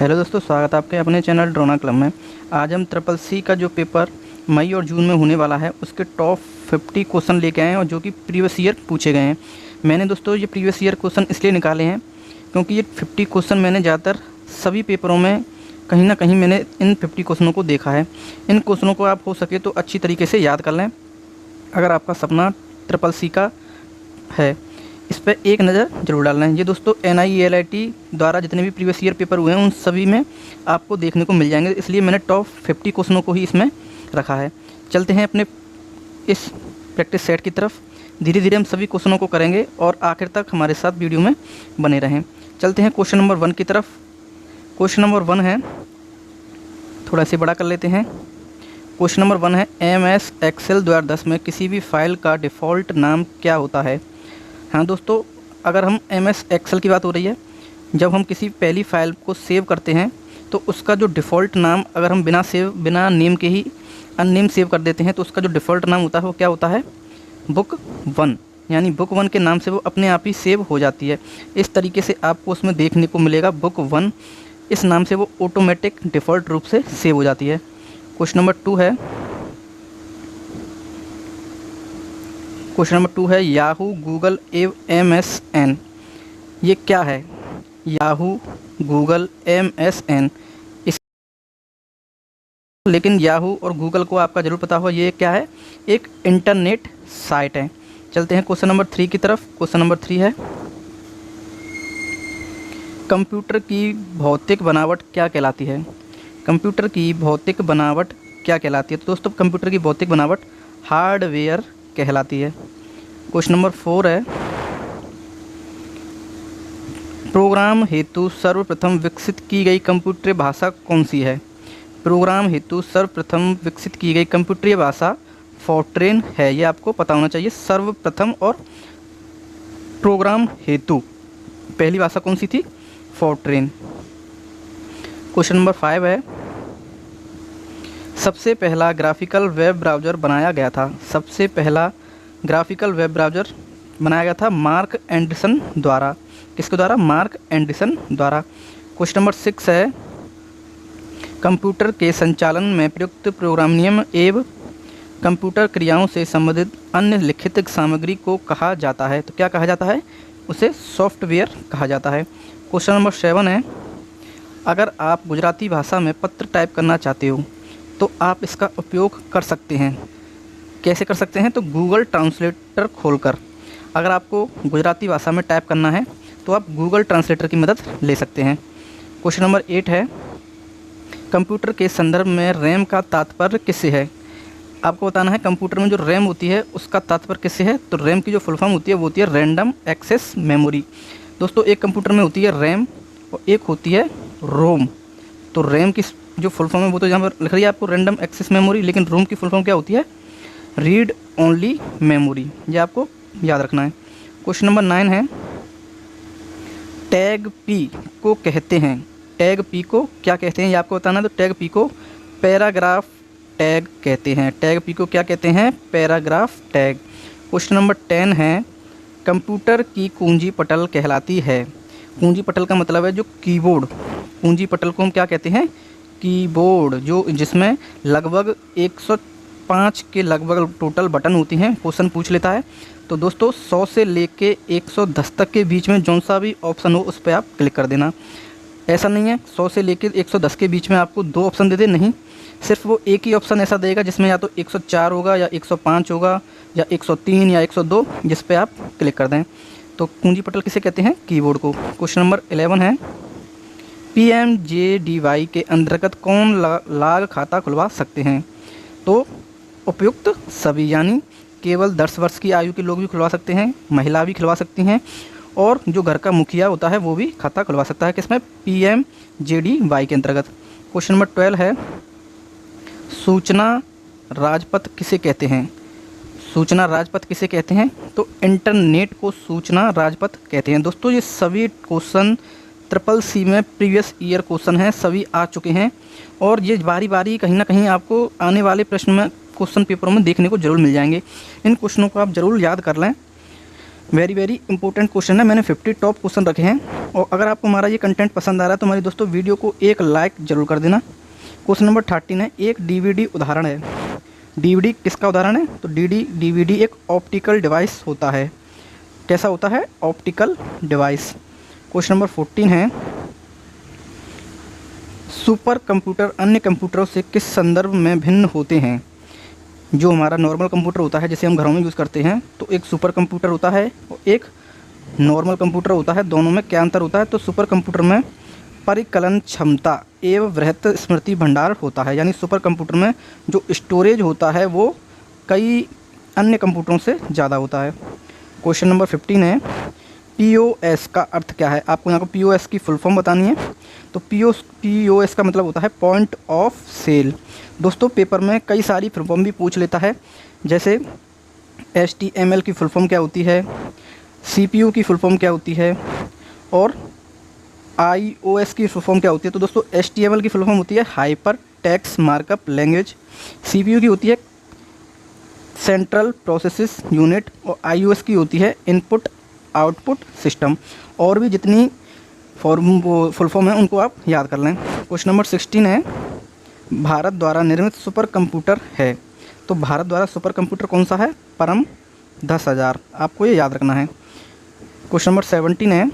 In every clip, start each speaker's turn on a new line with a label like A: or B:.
A: Hello दोस्तों, स्वागत है आपके अपने चैनल ड्रोना क्लब में। आज हम ट्रिपल सी का जो पेपर मई और जून में होने वाला है उसके टॉप 50 क्वेश्चन लेके आए हैं और जो कि प्रीवियस ईयर पूछे गए हैं। मैंने दोस्तों ये प्रीवियस ईयर क्वेश्चन इसलिए निकाले हैं क्योंकि ये 50 क्वेश्चन मैंने ज़्यादातर सभी पेपरों में कहीं ना कहीं मैंने इन 50 क्वेश्चनों को देखा है। इन क्वेश्चनों को आप हो सके तो अच्छी तरीके से याद कर लें अगर आपका सपना ट्रिपल सी का है। इस पर एक नज़र जरूर डालना है। ये दोस्तों NIELIT द्वारा जितने भी प्रीवियस ईयर पेपर हुए हैं उन सभी में आपको देखने को मिल जाएंगे, इसलिए मैंने टॉप 50 क्वेश्चनों को ही इसमें रखा है। चलते हैं अपने इस प्रैक्टिस सेट की तरफ। धीरे धीरे हम सभी क्वेश्चनों को करेंगे और आखिर तक हमारे साथ वीडियो में बने रहें। चलते हैं क्वेश्चन नंबर 1 की तरफ। क्वेश्चन नंबर 1 है, थोड़ा सा बड़ा कर लेते हैं। क्वेश्चन नंबर 1 है, MS Excel 2010 में किसी भी फाइल का डिफ़ॉल्ट नाम क्या होता है। हाँ दोस्तों, अगर हम MS Excel की बात हो रही है, जब हम किसी पहली फाइल को सेव करते हैं तो उसका जो डिफ़ॉल्ट नाम अगर हम बिना नेम के ही अननेम सेव कर देते हैं तो उसका जो डिफ़ॉल्ट नाम होता है वो क्या होता है, बुक 1। यानी बुक 1 के नाम से वो अपने आप ही सेव हो जाती है। इस तरीके से आपको उसमें देखने को मिलेगा बुक 1, इस नाम से वो ऑटोमेटिक डिफ़ॉल्ट रूप से सेव हो जाती है। क्वेश्चन नंबर 2 है, क्वेश्चन नंबर 2 है, याहू गूगल MSN ये क्या है। याहू गूगल MSN इस लेकिन याहू और गूगल को आपका ज़रूर पता होगा ये क्या है, एक इंटरनेट साइट है। चलते हैं क्वेश्चन नंबर 3 की तरफ। क्वेश्चन नंबर 3 है, कंप्यूटर की भौतिक बनावट क्या कहलाती है। कंप्यूटर की भौतिक बनावट क्या कहलाती है। तो दोस्तों कंप्यूटर की भौतिक बनावट हार्डवेयर कहलाती है। क्वेश्चन नंबर 4 है, प्रोग्राम हेतु सर्वप्रथम विकसित की गई कंप्यूटरीय भाषा कौन सी है। प्रोग्राम हेतु सर्वप्रथम विकसित की गई कंप्यूटरीय भाषा फोर्ट्रेन है। ये आपको पता होना चाहिए। सर्वप्रथम और प्रोग्राम हेतु पहली भाषा कौन सी थी, फोर्ट्रेन। क्वेश्चन नंबर 5 है, सबसे पहला ग्राफिकल वेब ब्राउज़र बनाया गया था। सबसे पहला ग्राफिकल वेब ब्राउज़र बनाया गया था मार्क एंडरसन द्वारा। किसके द्वारा, मार्क एंडरसन द्वारा। क्वेश्चन नंबर 6 है, कंप्यूटर के संचालन में प्रयुक्त प्रोग्रामिंग एवं कंप्यूटर क्रियाओं से संबंधित अन्य लिखित सामग्री को कहा जाता है। तो क्या कहा जाता है, उसे सॉफ्टवेयर कहा जाता है। क्वेश्चन नंबर 7 है, अगर आप गुजराती भाषा में पत्र टाइप करना चाहते हो तो आप इसका उपयोग कर सकते हैं। कैसे कर सकते हैं, तो गूगल ट्रांसलेटर खोलकर। अगर आपको गुजराती भाषा में टाइप करना है तो आप गूगल ट्रांसलेटर की मदद ले सकते हैं। क्वेश्चन नंबर 8 है, कंप्यूटर के संदर्भ में रैम का तात्पर्य किससे है। आपको बताना है कंप्यूटर में जो रैम होती है उसका तात्पर्य किससे है। तो रैम की जो फुल फॉर्म होती है वो होती है रैंडम एक्सेस मेमोरी। दोस्तों एक कंप्यूटर में होती है रैम और एक होती है रोम। तो रैम की जो फुल फॉर्म है वो तो यहाँ पर लिख रही है आपको रैंडम एक्सेस मेमोरी, लेकिन रोम की फुल फॉर्म क्या होती है, रीड ओनली मेमोरी। ये आपको याद रखना है। क्वेश्चन नंबर 9 है, टैग P को कहते हैं। टैग P को क्या कहते हैं ये आपको बताना है। तो टैग P को पैराग्राफ टैग कहते हैं। टैग P को क्या कहते हैं, पैराग्राफ टैग। क्वेश्चन नंबर 10 है, कंप्यूटर की कुंजी पटल कहलाती है। कुंजी पटल का मतलब है जो कीबोर्ड। कुंजी पटल को हम क्या कहते हैं, कीबोर्ड, जो जिसमें लगभग 105 के लगभग टोटल बटन होती हैं। क्वेश्चन पूछ लेता है तो दोस्तों 100 से लेके 110 तक के बीच में जौन सा भी ऑप्शन हो उस पर आप क्लिक कर देना। ऐसा नहीं है 100 से लेके 110 के बीच में आपको 2 ऑप्शन दे दे, नहीं, सिर्फ वो एक ही ऑप्शन ऐसा देगा जिसमें या तो 104 होगा या 105 होगा या 103 या 102, जिस पे आप क्लिक कर दें। तो कुंजी पटल किसे कहते हैं, कीबोर्ड को। क्वेश्चन नंबर 11 है, PMJDY के अंतर्गत कौन लाग खाता खुलवा सकते हैं। तो उपयुक्त सभी, यानी केवल 10 वर्ष की आयु के लोग भी खुलवा सकते हैं, महिला भी खुलवा सकती हैं और जो घर का मुखिया होता है वो भी खाता खुलवा सकता है। किसमें, PMJDY के अंतर्गत। क्वेश्चन नंबर 12 है, सूचना राजपथ किसे कहते हैं। सूचना राजपथ किसे कहते हैं, तो इंटरनेट को सूचना राजपथ कहते हैं। दोस्तों ये सभी क्वेश्चन ट्रिपल सी में प्रीवियस ईयर क्वेश्चन हैं, सभी आ चुके हैं और ये बारी बारी कहीं ना कहीं आपको आने वाले प्रश्न में क्वेश्चन पेपरों में देखने को जरूर मिल जाएंगे। इन क्वेश्चनों को आप ज़रूर याद कर लें वेरी इंपॉर्टेंट क्वेश्चन है। मैंने 50 टॉप क्वेश्चन रखे हैं, और अगर आपको हमारा ये कंटेंट पसंद आ रहा है तो हमारी दोस्तों वीडियो को एक लाइक ज़रूर कर देना। क्वेश्चन नंबर 13 है, एक डीवीडी उदाहरण है। डीवीडी किसका उदाहरण है? तो डीवीडी एक ऑप्टिकल डिवाइस होता है। कैसा होता है? Optical device. क्वेश्चन नंबर 14 है, सुपर कंप्यूटर अन्य कंप्यूटरों से किस संदर्भ में भिन्न होते हैं? जो हमारा नॉर्मल कंप्यूटर होता है, जैसे हम घरों में यूज़ करते हैं, तो एक सुपर कंप्यूटर होता है और एक नॉर्मल कंप्यूटर होता है। दोनों में क्या अंतर होता है? तो सुपर कंप्यूटर में परिकलन क्षमता एवं वृहत स्मृति भंडार होता है, यानी सुपर कंप्यूटर में जो स्टोरेज होता है वो कई अन्य कंप्यूटरों से ज़्यादा होता है। क्वेश्चन नंबर 15 है, पीओएस का अर्थ क्या है? आपको यहाँ को पीओएस की फुल फॉर्म बतानी है। तो पीओएस का मतलब होता है पॉइंट ऑफ सेल। दोस्तों पेपर में कई सारी फुल फॉर्म भी पूछ लेता है, जैसे HTML की फुल फॉर्म क्या होती है, CPU की फुल फॉर्म क्या होती है, और iOS की फुल फॉर्म क्या होती है। तो दोस्तों HTML की फुल फॉर्म होती है hyper text markup language, CPU की होती है सेंट्रल प्रोसेस यूनिट, और iOS की होती है इनपुट आउटपुट सिस्टम। और भी जितनी फुल फॉर्म है उनको आप याद कर लें। क्वेश्चन नंबर 16 है, भारत द्वारा निर्मित सुपर कंप्यूटर है। तो भारत द्वारा सुपर कंप्यूटर कौन सा है? परम 10,000। आपको ये याद रखना है। क्वेश्चन नंबर 17 है,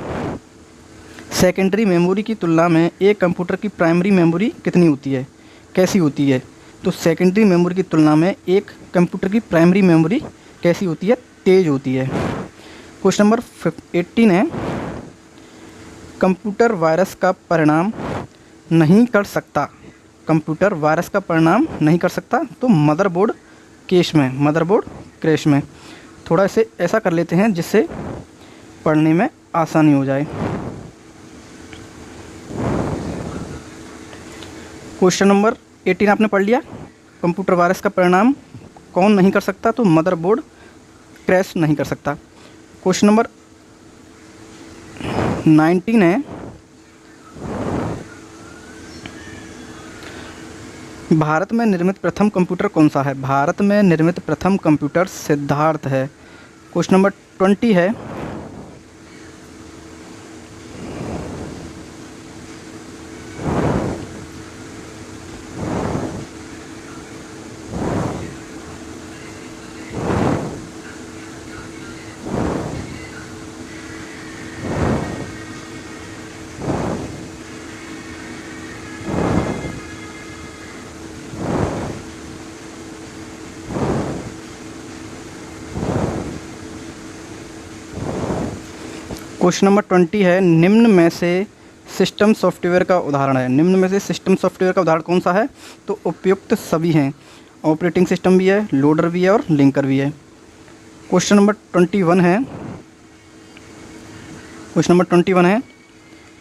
A: सेकेंडरी मेमोरी की तुलना में एक कंप्यूटर की प्राइमरी मेमोरी कितनी होती है? कैसी होती है? तो सेकेंडरी मेमोरी की तुलना में एक कंप्यूटर की प्राइमरी मेमोरी कैसी होती है? तेज़ होती है। क्वेश्चन नंबर 18 है, कंप्यूटर वायरस का परिणाम नहीं कर सकता। कंप्यूटर वायरस का परिणाम नहीं कर सकता, तो मदरबोर्ड क्रैश में। थोड़ा इसे ऐसा कर लेते हैं जिससे पढ़ने में आसानी हो जाए। क्वेश्चन नंबर 18 आपने पढ़ लिया, कंप्यूटर वायरस का परिणाम कौन नहीं कर सकता? तो मदरबोर्ड क्रैश नहीं कर सकता। क्वेश्चन नंबर 19 है, भारत में निर्मित प्रथम कंप्यूटर कौन सा है? भारत में निर्मित प्रथम कंप्यूटर सिद्धार्थ है। क्वेश्चन नंबर 20 है, क्वेश्चन नंबर 20 है, निम्न में से सिस्टम सॉफ्टवेयर का उदाहरण है। निम्न में से सिस्टम सॉफ्टवेयर का उदाहरण कौन सा है? तो उपयुक्त सभी हैं। ऑपरेटिंग सिस्टम भी है, लोडर भी है और लिंकर भी है। क्वेश्चन नंबर 21 है,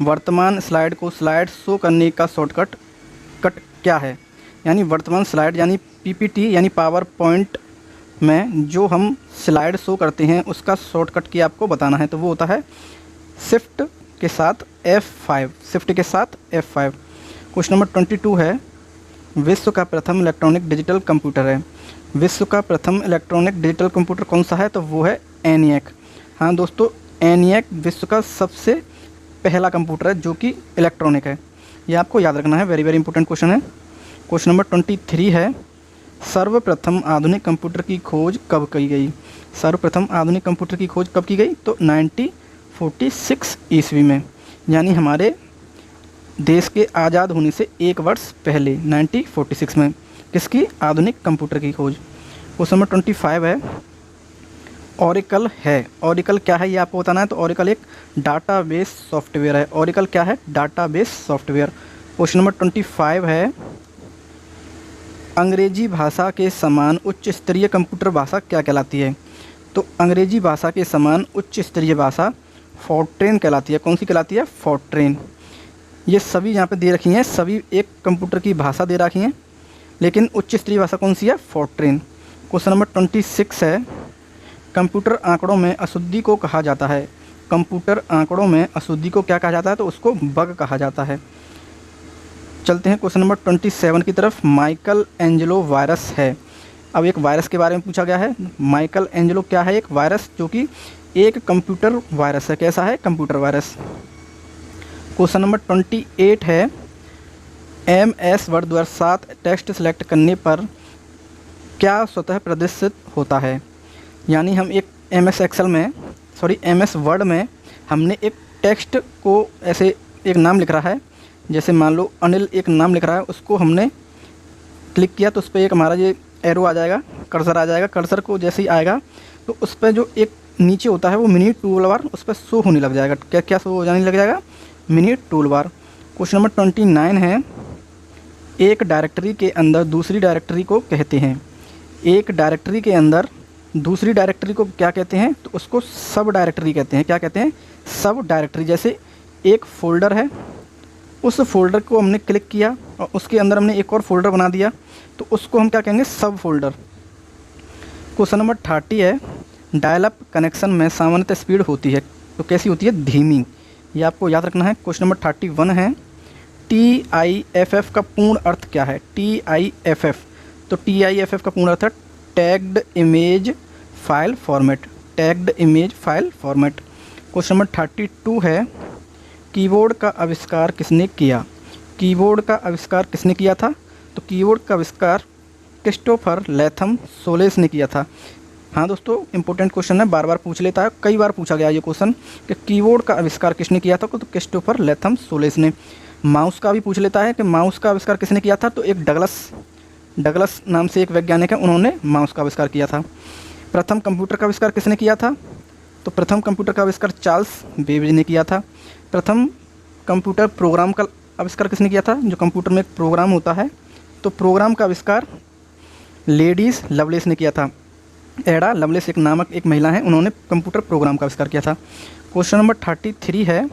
A: वर्तमान स्लाइड को स्लाइड शो करने का शॉर्टकट क्या है? यानी वर्तमान स्लाइड यानी PPT यानी पावर पॉइंट में जो हम स्लाइड शो करते हैं उसका शॉर्टकट की आपको बताना है। तो वो होता है शिफ्ट के साथ F5। क्वेश्चन नंबर 22 है, विश्व का प्रथम इलेक्ट्रॉनिक डिजिटल कंप्यूटर है। विश्व का प्रथम इलेक्ट्रॉनिक डिजिटल कंप्यूटर कौन सा है? तो वो है ENIAC। हाँ दोस्तों, ENIAC विश्व का सबसे पहला कंप्यूटर है जो कि इलेक्ट्रॉनिक है। ये आपको याद रखना है, वेरी इंपॉर्टेंट क्वेश्चन है। क्वेश्चन नंबर 23 है, सर्वप्रथम आधुनिक कंप्यूटर की खोज कब की गई? सर्वप्रथम आधुनिक कंप्यूटर की खोज कब की गई? तो 1946 ईस्वी में, यानी हमारे देश के आज़ाद होने से एक वर्ष पहले 1946 में किसकी? आधुनिक कंप्यूटर की खोज। क्वेश्चन नंबर 25 है, ओरेकल है। ओरेकल क्या है ये आपको बताना है। तो ओरेकल एक डाटाबेस सॉफ्टवेयर है। ओरेकल क्या है? Database software. क्वेश्चन नंबर 25 है, अंग्रेजी भाषा के समान उच्च स्तरीय कंप्यूटर भाषा क्या कहलाती है? तो अंग्रेजी भाषा के समान उच्च स्तरीय भाषा फोर्ट्रेन कहलाती है। कौन सी कहलाती है? फोर्ट्रेन। ये सभी यहाँ पे दे रखी हैं, सभी एक कंप्यूटर की भाषा दे रखी हैं, लेकिन उच्च स्तरीय भाषा कौन सी है? फोर्ट्रेन। क्वेश्चन नंबर 26 है, कंप्यूटर आंकड़ों में अशुद्धि को कहा जाता है। कंप्यूटर आंकड़ों में अशुद्धि को क्या कहा जाता है? तो उसको बग कहा जाता है। चलते हैं क्वेश्चन नंबर 27 की तरफ। माइकल एंजेलो वायरस है। अब एक वायरस के बारे में पूछा गया है। माइकल एंजेलो क्या है? एक वायरस जो कि एक कंप्यूटर वायरस है। कैसा है? Computer virus. क्वेश्चन नंबर 28 है, MS वर्ड द्वारा 7 टेक्स्ट सेलेक्ट करने पर क्या स्वतः प्रदर्शित होता है? यानी हम एक MS वर्ड में हमने एक टेक्स्ट को ऐसे एक नाम लिख रहा है, जैसे मान लो अनिल एक नाम लिख रहा है, उसको हमने क्लिक किया तो उस पर एक हमारा ये एरो आ जाएगा, कर्सर आ जाएगा। कर्सर को जैसे ही आएगा तो उस पर जो एक नीचे होता है वो मिनी टूल बार उस पर शो होने लग जाएगा। क्या क्या शो हो जाने लग जाएगा? Mini tool bar. Question number 29 है, एक डायरेक्टरी के अंदर दूसरी डायरेक्टरी को कहते हैं। एक डायरेक्टरी के अंदर दूसरी डायरेक्टरी को क्या कहते हैं? तो उसको सब डायरेक्टरी कहते हैं। क्या कहते हैं? सब डायरेक्टरी। जैसे एक फ़ोल्डर है, उस फोल्डर को हमने क्लिक किया और उसके अंदर हमने एक और फोल्डर बना दिया तो उसको हम क्या कहेंगे? सब फोल्डर। क्वेश्चन नंबर 30 है, डायल अप कनेक्शन में सामान्यतः स्पीड होती है तो कैसी होती है? धीमी। ये आपको याद रखना है। क्वेश्चन नंबर 31 है, TIFF का पूर्ण अर्थ क्या है? TIFF, तो TIFF का पूर्ण अर्थ है tagged image file format. Tagged image file format. Question number 32 है, कीबोर्ड का आविष्कार किसने किया? कीबोर्ड का आविष्कार किसने किया था? तो कीबोर्ड का आविष्कार क्रिस्टोफर लैथम सोलेस ने किया था। हाँ दोस्तों, इंपॉर्टेंट क्वेश्चन है, बार बार पूछ लेता है, कई बार पूछा गया ये क्वेश्चन कि कीबोर्ड का आविष्कार किसने किया था? तो क्रिस्टोफर लैथम सोलेस ने। माउस का भी पूछ लेता है कि माउस का आविष्कार किसने किया था? तो एक डगलस नाम से एक वैज्ञानिक है, उन्होंने माउस का आविष्कार किया था। प्रथम कंप्यूटर का आविष्कार किसने किया था? तो प्रथम कंप्यूटर का आविष्कार चार्ल्स बेबेज ने किया था। प्रथम कंप्यूटर प्रोग्राम का आविष्कार किसने किया था? जो कंप्यूटर में एक प्रोग्राम होता है तो प्रोग्राम का आविष्कार लेडीज़ लवलेस ने किया था। एडा लवलेस एक नामक एक महिला है, उन्होंने कंप्यूटर प्रोग्राम का आविष्कार किया था। क्वेश्चन नंबर 33 है,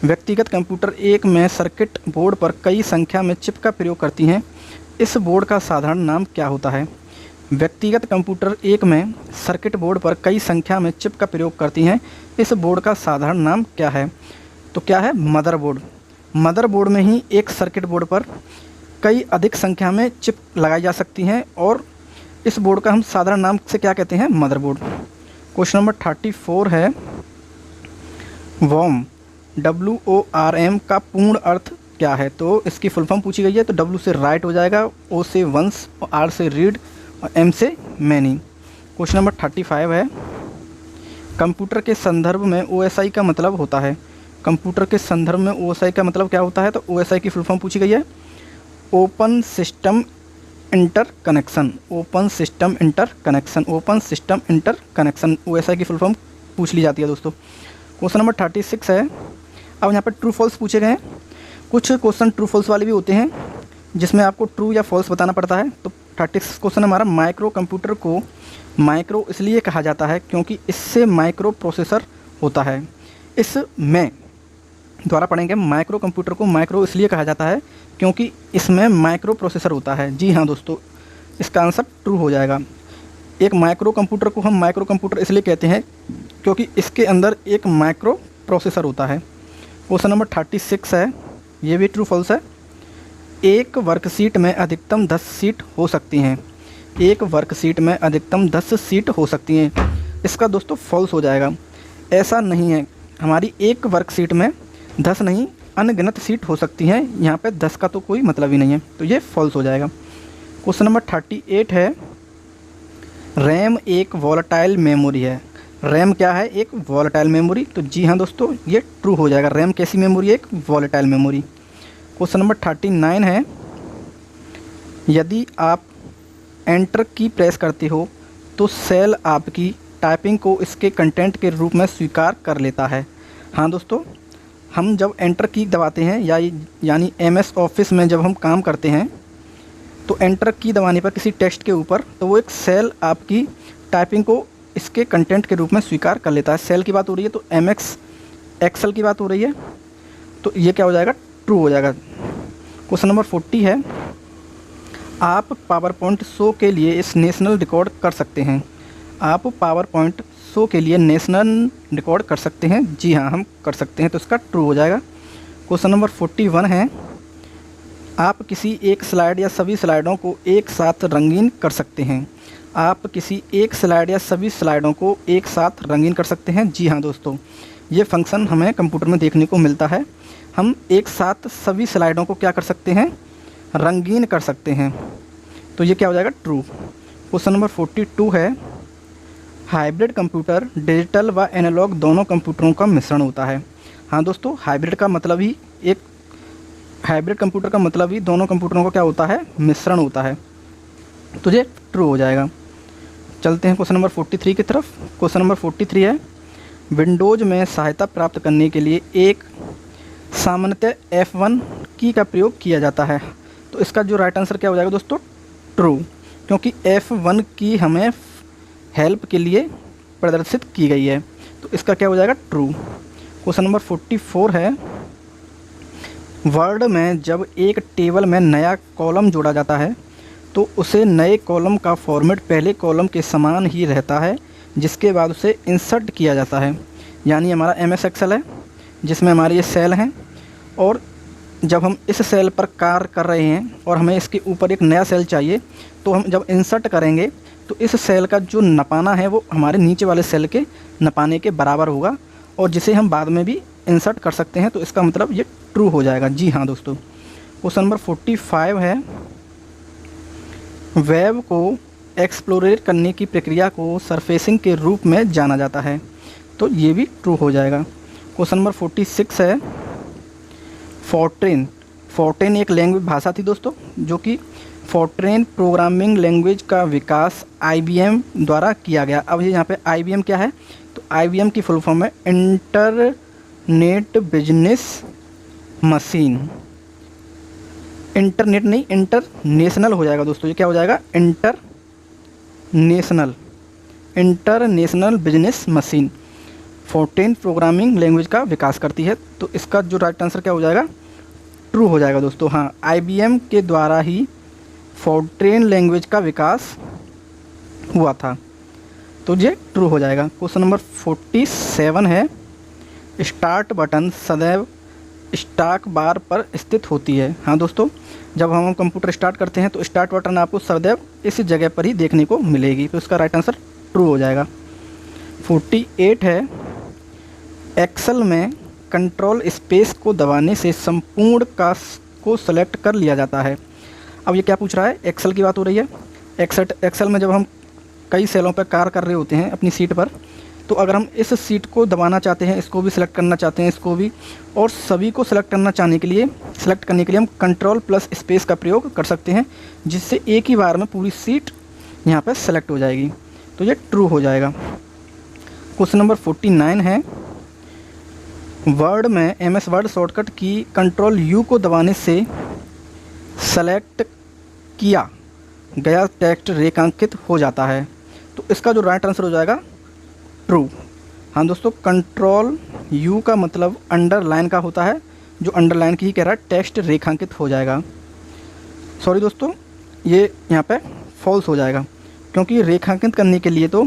A: व्यक्तिगत कंप्यूटर एक में सर्किट बोर्ड पर कई संख्या में चिप का प्रयोग करती हैं। इस बोर्ड का साधारण नाम क्या होता है? व्यक्तिगत कंप्यूटर एक में सर्किट बोर्ड पर कई संख्या में चिप का प्रयोग करती हैं। इस बोर्ड का साधारण नाम क्या है? तो क्या है? मदरबोर्ड। मदरबोर्ड में ही एक सर्किट बोर्ड पर कई अधिक संख्या में चिप लगाई जा सकती हैं और इस बोर्ड का हम साधारण नाम से क्या कहते हैं? मदरबोर्ड। क्वेश्चन नंबर 34 है, वॉर्म WORM का पूर्ण अर्थ क्या है? तो इसकी फुल फॉर्म पूछी गई है। तो W से राइट हो जाएगा, O से वंस, R से रीड और M से मैनी। क्वेश्चन नंबर 35 है, कंप्यूटर के संदर्भ में OSI का मतलब होता है। कंप्यूटर के संदर्भ में OSI का मतलब क्या होता है? तो OSI की फुल फॉर्म पूछी गई है, open system inter connection. Open system inter connection. Open system inter connection OSI की फुल फॉर्म पूछ ली जाती है दोस्तों। क्वेश्चन नंबर 36 है, अब यहाँ पर ट्रू फॉल्स पूछे गए हैं। कुछ क्वेश्चन ट्रू फॉल्स वाले भी होते हैं जिसमें आपको ट्रू या फॉल्स बताना पड़ता है। तो 36 क्वेश्चन हमारा, माइक्रो कंप्यूटर को माइक्रो इसलिए कहा जाता है क्योंकि इससे माइक्रो प्रोसेसर होता है। इसमें द्वारा पढ़ेंगे, माइक्रो कंप्यूटर को माइक्रो इसलिए कहा जाता है क्योंकि इसमें माइक्रो प्रोसेसर होता है। जी हाँ दोस्तों, इसका आंसर ट्रू हो जाएगा। एक माइक्रो कंप्यूटर को हम माइक्रो कंप्यूटर इसलिए कहते हैं क्योंकि इसके अंदर एक माइक्रो प्रोसेसर होता है। क्वेश्चन नंबर 36 है, ये भी ट्रू फॉल्स है। एक वर्कशीट में अधिकतम 10 सीट हो सकती हैं। एक वर्कशीट में अधिकतम 10 सीट हो सकती हैं। इसका दोस्तों फॉल्स हो जाएगा। ऐसा नहीं है, हमारी एक वर्कशीट में 10 नहीं अनगिनत सीट हो सकती हैं। यहाँ पे 10 का तो कोई मतलब ही नहीं है, तो ये फॉल्स हो जाएगा। क्वेश्चन नंबर 38 है, रैम एक वॉलेटाइल मेमोरी है। रैम क्या है? एक वॉलेटाइल मेमोरी। तो जी हाँ दोस्तों, ये ट्रू हो जाएगा। रैम कैसी मेमोरी है? एक वॉलेटाइल मेमोरी। क्वेश्चन नंबर 39 है, यदि आप एंटर की प्रेस करते हो तो सेल आपकी टाइपिंग को इसके कंटेंट के रूप में स्वीकार कर लेता है। हाँ दोस्तों, हम जब एंटर की दबाते हैं यानी MS ऑफिस में जब हम काम करते हैं तो एंटर की दबाने पर किसी टेक्स्ट के ऊपर तो वो एक सेल आपकी टाइपिंग को इसके कंटेंट के रूप में स्वीकार कर लेता है। सेल की बात हो रही है तो MS एक्सेल की बात हो रही है, तो ये क्या हो जाएगा? ट्रू हो जाएगा। क्वेश्चन नंबर 40 है, आप पावर पॉइंट शो के लिए इस नेशनल रिकॉर्ड कर सकते हैं। आप पावर पॉइंट शो के लिए नेशनल रिकॉर्ड कर सकते हैं। जी हाँ, हम कर सकते हैं, तो इसका ट्रू हो जाएगा। क्वेश्चन नंबर 41 है, आप किसी एक स्लाइड या सभी स्लाइडों को एक साथ रंगीन कर सकते हैं। आप किसी एक स्लाइड या सभी स्लाइडों को एक साथ रंगीन कर सकते हैं। जी हाँ दोस्तों, ये फंक्शन हमें कंप्यूटर में देखने को मिलता है। हम एक साथ सभी स्लाइडों को क्या कर सकते हैं, रंगीन कर सकते हैं। तो ये क्या हो जाएगा, ट्रू। क्वेश्चन नंबर 42 है, हाइब्रिड कंप्यूटर डिजिटल व एनालॉग दोनों कंप्यूटरों का मिश्रण होता है। हाँ दोस्तों, हाइब्रिड कंप्यूटर का मतलब ही दोनों कंप्यूटरों का क्या होता है, मिश्रण होता है। तो ये ट्रू हो जाएगा। चलते हैं क्वेश्चन नंबर 43 की तरफ। क्वेश्चन नंबर 43 है, विंडोज़ में सहायता प्राप्त करने के लिए एक सामान्यतः F1 की का प्रयोग किया जाता है। तो इसका जो राइट आंसर क्या हो जाएगा दोस्तों, ट्रू, क्योंकि F1 की हमें हेल्प के लिए प्रदर्शित की गई है। तो इसका क्या हो जाएगा, ट्रू। क्वेश्चन नंबर 44 है, वर्ड में जब एक टेबल में नया कॉलम जोड़ा जाता है तो उसे नए कॉलम का फॉर्मेट पहले कॉलम के समान ही रहता है, जिसके बाद उसे इंसर्ट किया जाता है। यानी हमारा MS एक्सेल है जिसमें हमारे ये सेल हैं, और जब हम इस सेल पर कार्य कर रहे हैं और हमें इसके ऊपर एक नया सेल चाहिए, तो हम जब इंसर्ट करेंगे तो इस सेल का जो नपाना है वो हमारे नीचे वाले सेल के नपाने के बराबर होगा, और जिसे हम बाद में भी इंसर्ट कर सकते हैं। तो इसका मतलब ये ट्रू हो जाएगा। जी हाँ दोस्तों। क्वेश्चन नंबर 45 है, वेब को एक्सप्लोरेट करने की प्रक्रिया को सरफेसिंग के रूप में जाना जाता है। तो ये भी ट्रू हो जाएगा। क्वेश्चन नंबर 46 है, फोर्ट्रेन एक लैंग्वेज भाषा थी दोस्तों, जो कि फोर्ट्रेन प्रोग्रामिंग लैंग्वेज का विकास IBM द्वारा किया गया। अब ये यहाँ पे IBM क्या है, तो IBM की फुल फॉर्म है इंटरनेट बिजनेस मशीन। इंटरनेट नहीं, इंटरनेशनल हो जाएगा दोस्तों। ये क्या हो जाएगा, international business machine. Fortran programming language का विकास करती है। तो इसका जो राइट आंसर क्या हो जाएगा, ट्रू हो जाएगा दोस्तों। हाँ, IBM के द्वारा ही फोर्ट्रेन लैंग्वेज का विकास हुआ था। तो ये ट्रू हो जाएगा। क्वेश्चन नंबर 47 है, स्टार्ट बटन सदैव स्टार्ट बार पर स्थित होती है। हाँ दोस्तों, जब हम कंप्यूटर स्टार्ट करते हैं तो स्टार्ट बटन आपको सदैव इस जगह पर ही देखने को मिलेगी। तो इसका राइट आंसर ट्रू हो जाएगा। 48 है, एक्सेल में कंट्रोल स्पेस को दबाने से संपूर्ण कास्ट को सेलेक्ट कर लिया जाता है। अब ये क्या पूछ रहा है, एक्सेल की बात हो रही है। एक्सेल में जब हम कई सेलों पर कार्य कर रहे होते हैं अपनी सीट पर, तो अगर हम इस सीट को दबाना चाहते हैं, इसको भी सिलेक्ट करना चाहते हैं, इसको भी, और सभी को सिलेक्ट करने के लिए हम कंट्रोल प्लस स्पेस का प्रयोग कर सकते हैं, जिससे एक ही बार में पूरी सीट यहाँ पर सेलेक्ट हो जाएगी। तो ये ट्रू हो जाएगा। क्वेश्चन नंबर 49 है, वर्ड में MS वर्ड शॉर्टकट की कंट्रोल U को दबाने से सेलेक्ट किया गया टेक्स्ट रेखांकित हो जाता है। तो इसका जो राइट आंसर हो जाएगा, ट्रू। हाँ दोस्तों, कंट्रोल U का मतलब अंडरलाइन का होता है, जो अंडरलाइन की ही कह रहा है, टेक्स्ट रेखांकित हो जाएगा। सॉरी दोस्तों, ये यहाँ पे फॉल्स हो जाएगा, क्योंकि रेखांकित करने के लिए तो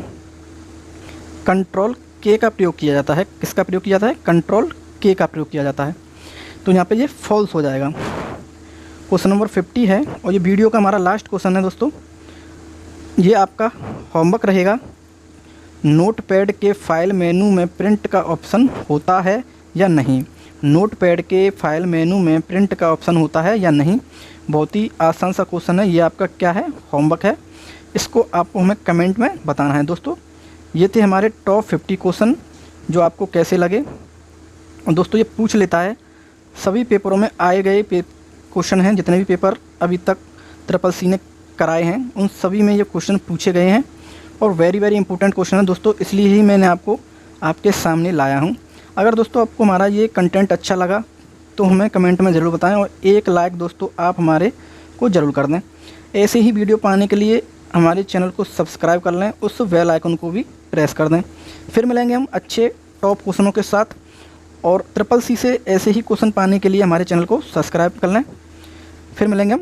A: कंट्रोल K का प्रयोग किया जाता है। किसका प्रयोग किया जाता है, कंट्रोल K का प्रयोग किया जाता है। तो यहाँ पे ये फॉल्स हो जाएगा। क्वेश्चन नंबर 50 है, और ये वीडियो का हमारा लास्ट क्वेश्चन है दोस्तों। ये आपका होमवर्क रहेगा। नोटपैड के फाइल मेनू में प्रिंट का ऑप्शन होता है या नहीं। नोटपैड के फाइल मेनू में प्रिंट का ऑप्शन होता है या नहीं। बहुत ही आसान सा क्वेश्चन है। ये आपका क्या है, होमवर्क है। इसको आपको हमें कमेंट में बताना है दोस्तों। ये थे हमारे टॉप 50 क्वेश्चन, जो आपको कैसे लगे। और दोस्तों ये पूछ लेता है, सभी पेपरों में आए गए क्वेश्चन हैं, जितने भी पेपर अभी तक CCC ने कराए हैं उन सभी में ये क्वेश्चन पूछे गए हैं, और वेरी इंपॉर्टेंट क्वेश्चन है दोस्तों। इसलिए ही मैंने आपको आपके सामने लाया हूँ। अगर दोस्तों आपको हमारा ये कंटेंट अच्छा लगा तो हमें कमेंट में ज़रूर बताएं, और एक लाइक दोस्तों आप हमारे को ज़रूर कर दें। ऐसे ही वीडियो पाने के लिए हमारे चैनल को सब्सक्राइब कर लें, उस बेल आइकन को भी प्रेस कर दें। फिर मिलेंगे हम अच्छे टॉप क्वेश्चनों के साथ, और CCC से ऐसे ही क्वेश्चन पाने के लिए हमारे चैनल को सब्सक्राइब कर लें। फिर मिलेंगे हम